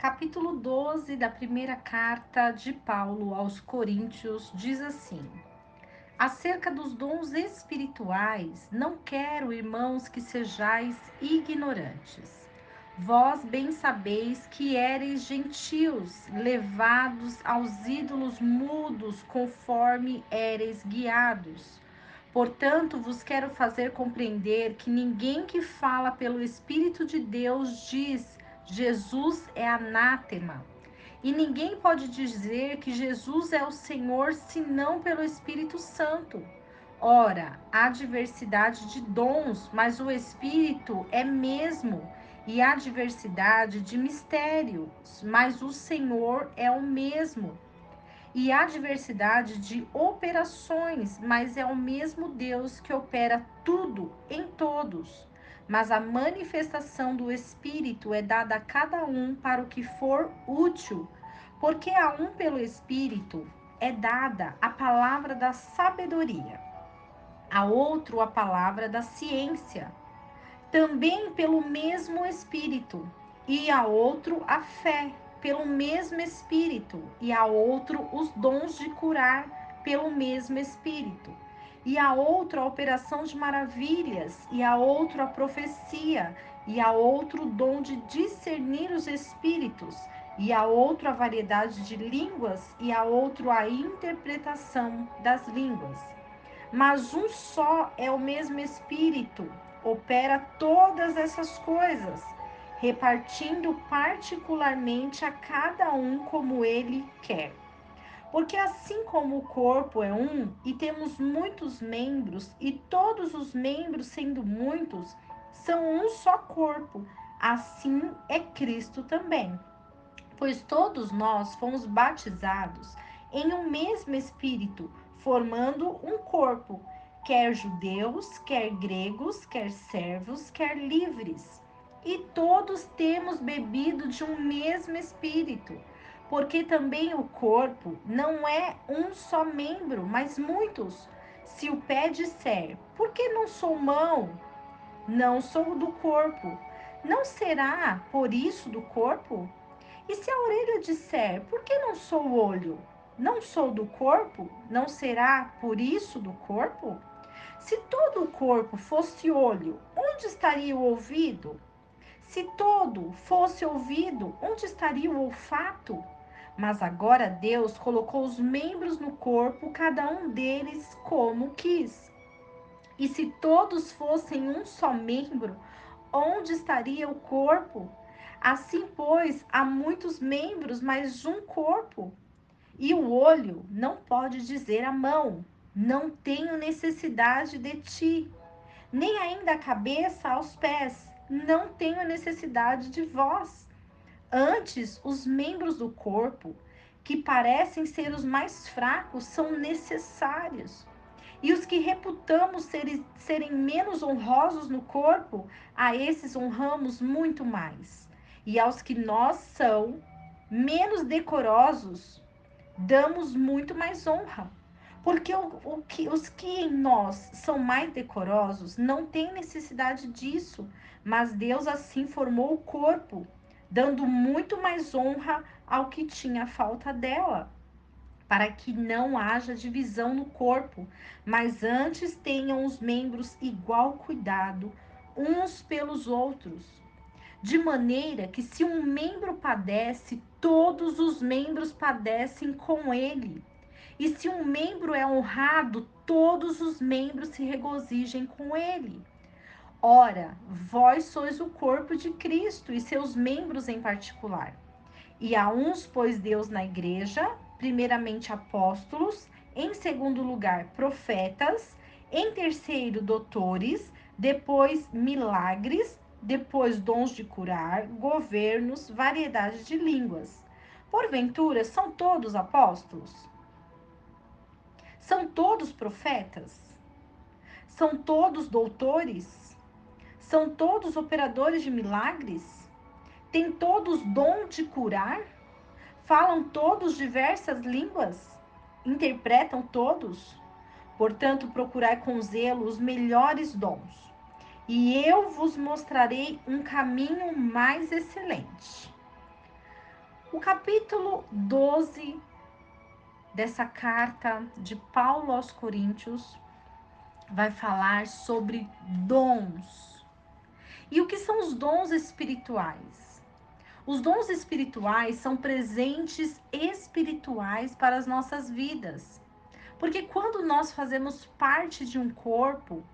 Capítulo 12 da primeira carta de Paulo aos Coríntios diz assim: acerca dos dons espirituais, não quero, irmãos, que sejais ignorantes. Vós bem sabeis que éreis gentios, levados aos ídolos mudos, conforme éreis guiados. Portanto, vos quero fazer compreender que ninguém que fala pelo Espírito de Deus diz: Jesus é anátema. E ninguém pode dizer que Jesus é o Senhor senão pelo Espírito Santo. Ora, há diversidade de dons, mas o Espírito é mesmo. E há diversidade de mistérios, mas o Senhor é o mesmo. E há diversidade de operações, mas é o mesmo Deus que opera tudo em todos. Mas a manifestação do Espírito é dada a cada um para o que for útil, porque a um pelo Espírito é dada a palavra da sabedoria, a outro a palavra da ciência, também pelo mesmo Espírito, e a outro a fé, pelo mesmo Espírito, e a outro os dons de curar, pelo mesmo Espírito, e a outro a operação de maravilhas, e a outro a profecia, e a outro o dom de discernir os espíritos, e a outro a variedade de línguas, e a outro a interpretação das línguas. Mas um só é o mesmo Espírito, opera todas essas coisas, repartindo particularmente a cada um como ele quer. Porque assim como o corpo é um e temos muitos membros, e todos os membros, sendo muitos, são um só corpo, assim é Cristo também. Pois todos nós fomos batizados em um mesmo Espírito, formando um corpo, quer judeus, quer gregos, quer servos, quer livres. E todos temos bebido de um mesmo Espírito, porque também o corpo não é um só membro, mas muitos. Se o pé disser, por que não sou mão? Não sou do corpo. Não será por isso do corpo? E se a orelha disser, por que não sou olho? Não sou do corpo? Não será por isso do corpo? Se todo o corpo fosse olho, onde estaria o ouvido? Se todo fosse ouvido, onde estaria o olfato? Mas agora Deus colocou os membros no corpo, cada um deles como quis. E se todos fossem um só membro, onde estaria o corpo? Assim, pois, há muitos membros, mas um corpo. E o olho não pode dizer à mão: não tenho necessidade de ti, nem ainda a cabeça aos pés: não tenho necessidade de vós. Antes, os membros do corpo, que parecem ser os mais fracos, são necessários. E os que reputamos serem menos honrosos no corpo, a esses honramos muito mais. E aos que nós são menos decorosos, damos muito mais honra. Porque os que em nós são mais decorosos não têm necessidade disso, mas Deus assim formou o corpo, dando muito mais honra ao que tinha falta dela, para que não haja divisão no corpo, mas antes tenham os membros igual cuidado uns pelos outros. De maneira que se um membro padece, todos os membros padecem com ele. E se um membro é honrado, todos os membros se regozijem com ele. Ora, vós sois o corpo de Cristo e seus membros em particular. E a uns pôs Deus na igreja, primeiramente apóstolos, em segundo lugar profetas, em terceiro doutores, depois milagres, depois dons de curar, governos, variedade de línguas. Porventura, são todos apóstolos? São todos profetas? São todos doutores? São todos operadores de milagres? Têm todos dom de curar? Falam todos diversas línguas? Interpretam todos? Portanto, procurai com zelo os melhores dons, e eu vos mostrarei um caminho mais excelente. O capítulo 12 dessa carta de Paulo aos Coríntios vai falar sobre dons. E o que são os dons espirituais? Os dons espirituais são presentes espirituais para as nossas vidas. Porque quando nós fazemos parte de um corpo,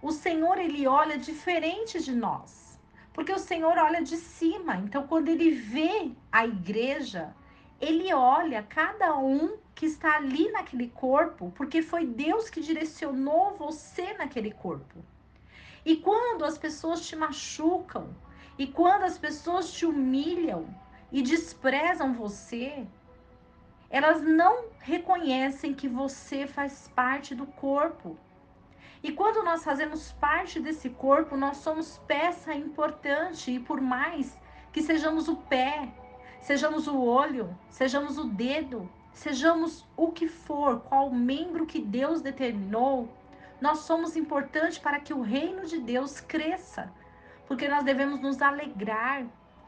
o Senhor, ele olha diferente de nós. Porque o Senhor olha de cima. Então, quando ele vê a igreja, ele olha cada um que está ali naquele corpo, porque foi Deus que direcionou você naquele corpo. E quando as pessoas te machucam, e quando as pessoas te humilham e desprezam você, elas não reconhecem que você faz parte do corpo. E quando nós fazemos parte desse corpo, nós somos peça importante. E por mais que sejamos o pé, sejamos o olho, sejamos o dedo, sejamos o que for, qual membro que Deus determinou, nós somos importantes para que o reino de Deus cresça. Porque nós devemos nos alegrar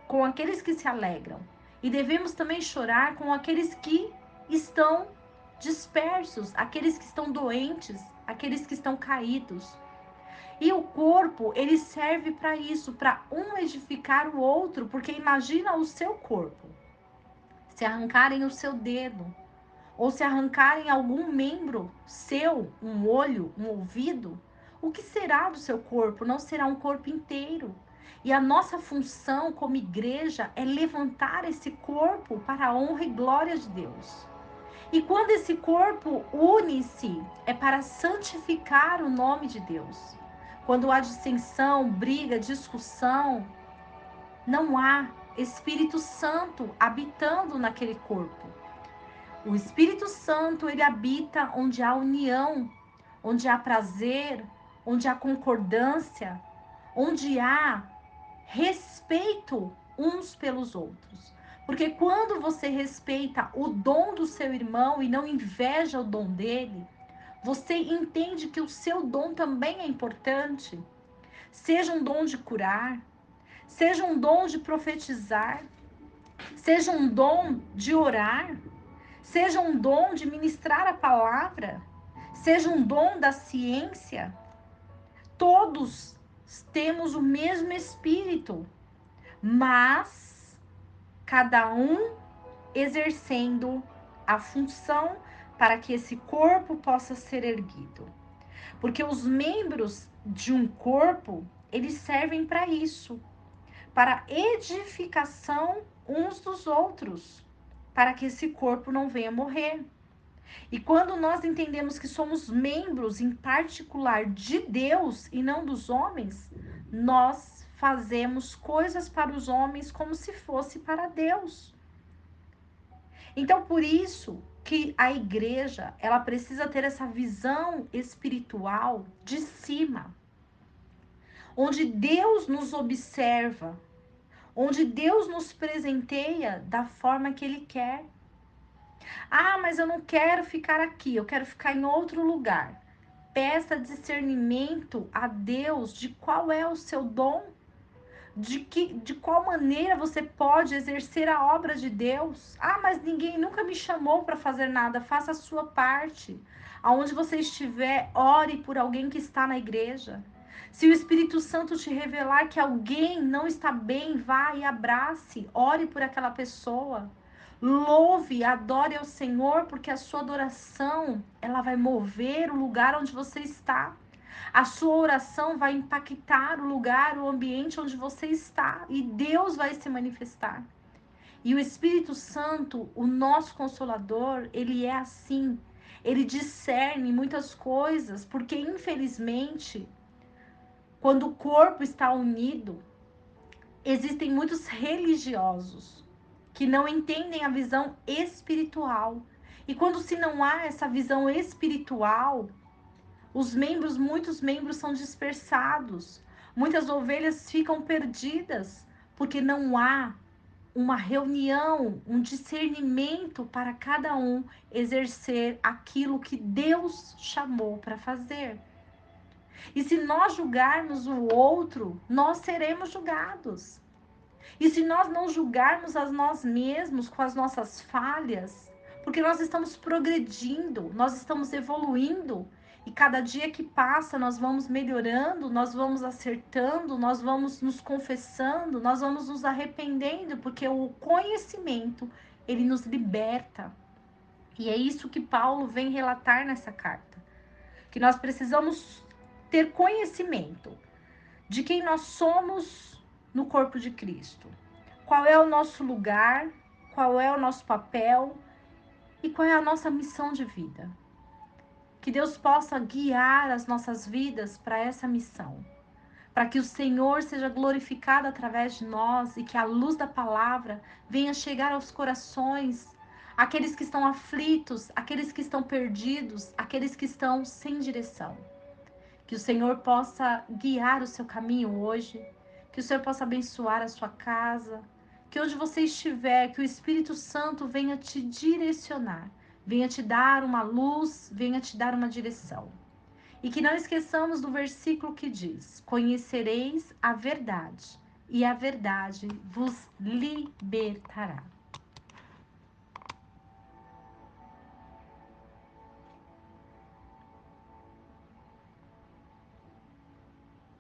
com aqueles que se alegram. E devemos também chorar com aqueles que estão dispersos, aqueles que estão doentes, aqueles que estão caídos. E o corpo, ele serve para isso, para um edificar o outro, porque imagina o seu corpo. Se arrancarem o seu dedo, ou se arrancarem algum membro seu, um olho, um ouvido, o que será do seu corpo? Não será um corpo inteiro. E a nossa função como igreja é levantar esse corpo para a honra e glória de Deus. E quando esse corpo une-se, é para santificar o nome de Deus. Quando há dissensão, briga, discussão, não há Espírito Santo habitando naquele corpo. O Espírito Santo, ele habita onde há união, onde há prazer, onde há concordância, onde há respeito uns pelos outros. Porque quando você respeita o dom do seu irmão e não inveja o dom dele, você entende que o seu dom também é importante. Seja um dom de curar, seja um dom de profetizar, seja um dom de orar, seja um dom de ministrar a palavra, seja um dom da ciência. Todos temos o mesmo espírito, mas cada um exercendo a função para que esse corpo possa ser erguido. Porque os membros de um corpo, eles servem para isso, para edificação uns dos outros, para que esse corpo não venha morrer. E quando nós entendemos que somos membros em particular de Deus e não dos homens, nós fazemos coisas para os homens como se fosse para Deus. Então, por isso que a igreja, ela precisa ter essa visão espiritual de cima, onde Deus nos observa, onde Deus nos presenteia da forma que Ele quer. Ah, mas eu não quero ficar aqui, eu quero ficar em outro lugar. Peça discernimento a Deus de qual é o seu dom, de qual maneira você pode exercer a obra de Deus. Ah, mas ninguém nunca me chamou para fazer nada. Faça a sua parte. Aonde você estiver, ore por alguém que está na igreja. Se o Espírito Santo te revelar que alguém não está bem, vá e abrace, ore por aquela pessoa. Louve, adore ao Senhor, porque a sua adoração, ela vai mover o lugar onde você está. A sua oração vai impactar o lugar, o ambiente onde você está, e Deus vai se manifestar. E o Espírito Santo, o nosso Consolador, ele é assim. Ele discerne muitas coisas, porque infelizmente, quando o corpo está unido, existem muitos religiosos que não entendem a visão espiritual. E quando se não há essa visão espiritual, muitos membros são dispersados. Muitas ovelhas ficam perdidas porque não há uma reunião, um discernimento para cada um exercer aquilo que Deus chamou para fazer. E se nós julgarmos o outro, nós seremos julgados. E se nós não julgarmos a nós mesmos com as nossas falhas, porque nós estamos progredindo, nós estamos evoluindo, e cada dia que passa nós vamos melhorando, nós vamos acertando, nós vamos nos confessando, nós vamos nos arrependendo, porque o conhecimento, ele nos liberta. E é isso que Paulo vem relatar nessa carta, que nós precisamos ter conhecimento de quem nós somos no corpo de Cristo. Qual é o nosso lugar, qual é o nosso papel e qual é a nossa missão de vida. Que Deus possa guiar as nossas vidas para essa missão, para que o Senhor seja glorificado através de nós e que a luz da palavra venha chegar aos corações, aqueles que estão aflitos, aqueles que estão perdidos, aqueles que estão sem direção. Que o Senhor possa guiar o seu caminho hoje, que o Senhor possa abençoar a sua casa, que onde você estiver, que o Espírito Santo venha te direcionar, venha te dar uma luz, venha te dar uma direção. E que não esqueçamos do versículo que diz: Conhecereis a verdade, e a verdade vos libertará.